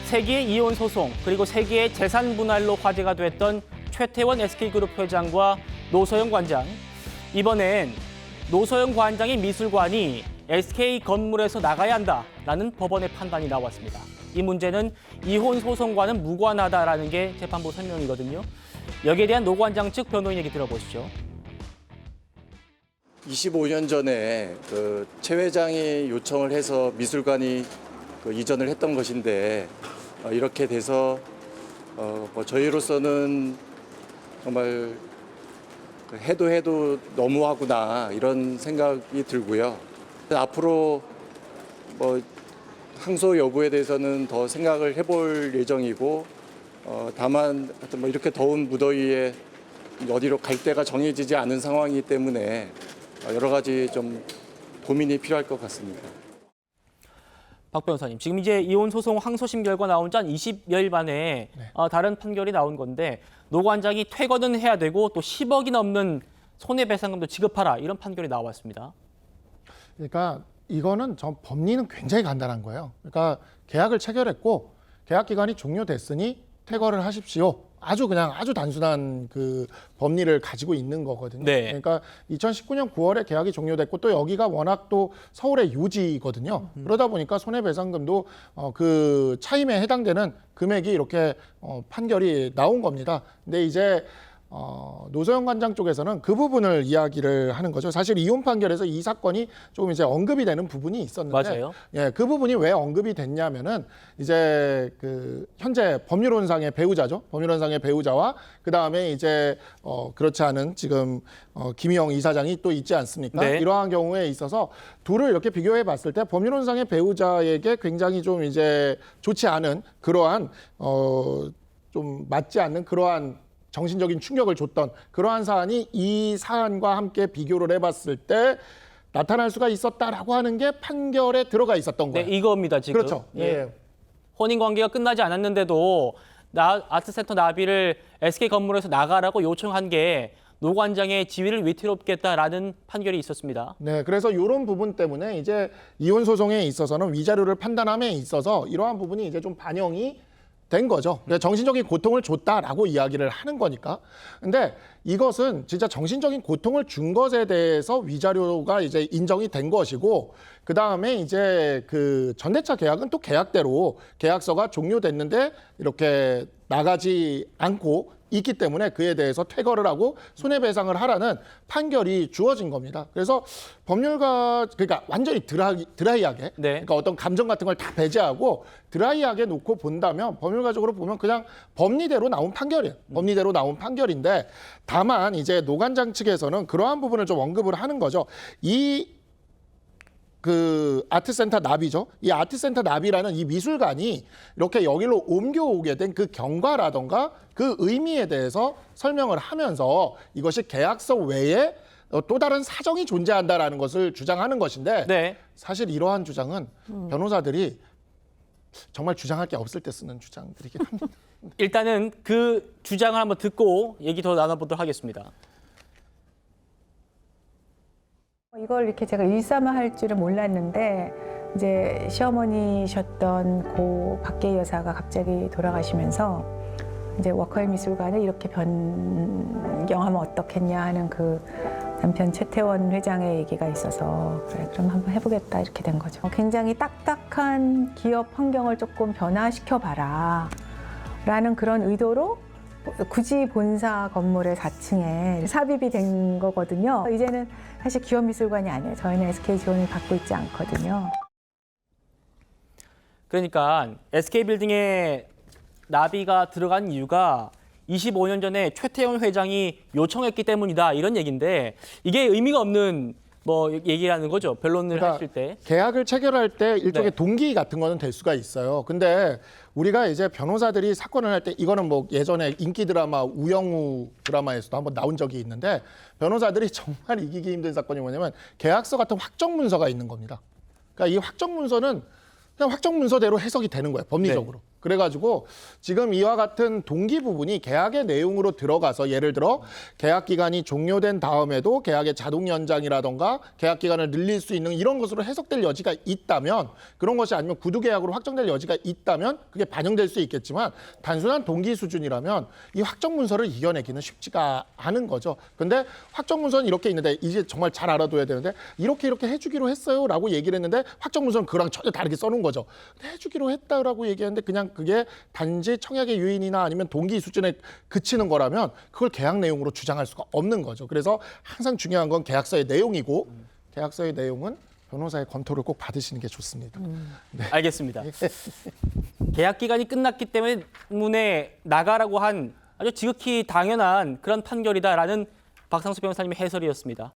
세기의 이혼 소송 그리고 세기의 재산 분할로 화제가 됐던 최태원 SK그룹 회장과 노소영 관장. 이번엔 노소영 관장의 미술관이 SK 건물에서 나가야 한다라는 법원의 판단이 나왔습니다. 이 문제는 이혼 소송과는 무관하다라는 게 재판부 설명이거든요. 여기에 대한 노 관장 측 변호인 얘기 들어보시죠. 25년 전에 최 회장이 요청을 해서 미술관이 이전을 했던 것인데 이렇게 돼서 저희로서는 정말 해도 너무하구나 이런 생각이 들고요. 앞으로 항소 여부에 대해서는 더 생각을 해볼 예정이고 다만 이렇게 더운 무더위에 어디로 갈 데가 정해지지 않은 상황이기 때문에 여러 가지 좀 고민이 필요할 것 같습니다. 박 변호사님, 지금 이제 이혼 소송 항소심 결과 나온 지 한 20여일 만에 다른 판결이 나온 건데 노 관장이 퇴거는 해야 되고 또 10억이 넘는 손해배상금도 지급하라 이런 판결이 나왔습니다. 그러니까 이거는 법리는 굉장히 간단한 거예요. 그러니까 계약을 체결했고 계약 기간이 종료됐으니 퇴거를 하십시오. 아주 단순한 그 법리를 가지고 있는 거거든요. 네. 그러니까 2019년 9월에 계약이 종료됐고 또 여기가 워낙 또 서울의 요지거든요. 그러다 보니까 손해배상금도 그 차임에 해당되는 금액이 이렇게 판결이 나온 겁니다. 근데 이제 노소영 관장 쪽에서는 그 부분을 이야기를 하는 거죠. 사실 이혼 판결에서 이 사건이 조금 이제 언급이 되는 부분이 있었는데, 맞아요. 예, 그 부분이 왜 언급이 됐냐면은 이제 그 현재 법률원상의 배우자죠. 법률원상의 배우자와 그 다음에 이제 그렇지 않은 지금 김희영 이사장이 또 있지 않습니까? 네. 이러한 경우에 있어서 둘을 이렇게 비교해 봤을 때 법률원상의 배우자에게 굉장히 좀 이제 좋지 않은 그러한 좀 맞지 않는 그러한 정신적인 충격을 줬던 그러한 사안이 이 사안과 함께 비교를 해봤을 때 나타날 수가 있었다라고 하는 게 판결에 들어가 있었던 거예요. 네, 이겁니다, 지금. 그렇죠. 예. 혼인 관계가 끝나지 않았는데도 아트센터 나비를 SK 건물에서 나가라고 요청한 게 노 관장의 지위를 위태롭겠다라는 판결이 있었습니다. 네, 그래서 이런 부분 때문에 이제 이혼 소송에 있어서는 위자료를 판단함에 있어서 이러한 부분이 이제 좀 반영이 된 거죠. 그러니까 정신적인 고통을 줬다라고 이야기를 하는 거니까. 근데 이것은 진짜 정신적인 고통을 준 것에 대해서 위자료가 이제 인정이 된 것이고, 그 다음에 이제 그 전대차 계약은 또 계약대로 계약서가 종료됐는데 이렇게 나가지 않고 있기 때문에 그에 대해서 퇴거를 하고 손해배상을 하라는 판결이 주어진 겁니다. 그래서 법률가 그러니까 완전히 드라이하게 네. 그러니까 어떤 감정 같은 걸 다 배제하고 드라이하게 놓고 본다면 법률가적으로 보면 그냥 법리대로 나온 판결이에요. 법리대로 나온 판결인데 다만 이제 노 관장 측에서는 그러한 부분을 좀 언급을 하는 거죠. 그 아트센터 나비죠. 이 아트센터 나비라는 이 미술관이 이렇게 여기로 옮겨오게 된 그 경과라던가 그 의미에 대해서 설명을 하면서 이것이 계약서 외에 또 다른 사정이 존재한다라는 것을 주장하는 것인데 네. 사실 이러한 주장은 변호사들이 정말 주장할 게 없을 때 쓰는 주장들이긴 합니다. 일단은 그 주장을 한번 듣고 얘기 더 나눠보도록 하겠습니다. 이걸 이렇게 제가 일삼아 할 줄은 몰랐는데 이제 시어머니셨던 고 박계희 여사가 갑자기 돌아가시면서 이제 워커힐 미술관을 이렇게 변경하면 어떻겠냐 하는 그 남편 최태원 회장의 얘기가 있어서 그래 그럼 한번 해보겠다 이렇게 된 거죠. 굉장히 딱딱한 기업 환경을 조금 변화시켜 봐라 라는 그런 의도로 굳이 본사 건물의 4층에 삽입이 된 거거든요. 이제는 사실 기업미술관이 아니에요. 저희는 SK 지원을 받고 있지 않거든요. 그러니까 SK빌딩에 나비가 들어간 이유가 25년 전에 최태원 회장이 요청했기 때문이다 이런 얘기인데 이게 의미가 없는 얘기라는 거죠. 변론을 그러니까 하실 때. 계약을 체결할 때 일종의 네. 동기 같은 거는 될 수가 있어요. 근데 우리가 이제 변호사들이 사건을 할 때 이거는 예전에 인기 드라마 우영우 드라마에서도 한번 나온 적이 있는데 변호사들이 정말 이기기 힘든 사건이 뭐냐면 계약서 같은 확정 문서가 있는 겁니다. 그러니까 이 확정 문서는 그냥 확정 문서대로 해석이 되는 거예요. 법리적으로. 네. 그래가지고 지금 이와 같은 동기 부분이 계약의 내용으로 들어가서 예를 들어 계약 기간이 종료된 다음에도 계약의 자동 연장이라던가 계약 기간을 늘릴 수 있는 이런 것으로 해석될 여지가 있다면 그런 것이 아니면 구두 계약으로 확정될 여지가 있다면 그게 반영될 수 있겠지만 단순한 동기 수준이라면 이 확정 문서를 이겨내기는 쉽지가 않은 거죠. 근데 확정 문서는 이렇게 있는데 이제 정말 잘 알아둬야 되는데 이렇게 해주기로 했어요라고 얘기를 했는데 확정 문서는 그랑 전혀 다르게 써놓은 거죠. 근데 해주기로 했다라고 얘기했는데 그냥 그게 단지 청약의 유인이나 아니면 동기 수준에 그치는 거라면 그걸 계약 내용으로 주장할 수가 없는 거죠. 그래서 항상 중요한 건 계약서의 내용이고 계약서의 내용은 변호사의 검토를 꼭 받으시는 게 좋습니다. 알겠습니다. 계약 기간이 끝났기 때문에 나가라고 한 아주 지극히 당연한 그런 판결이다라는 박상수 변호사님의 해설이었습니다.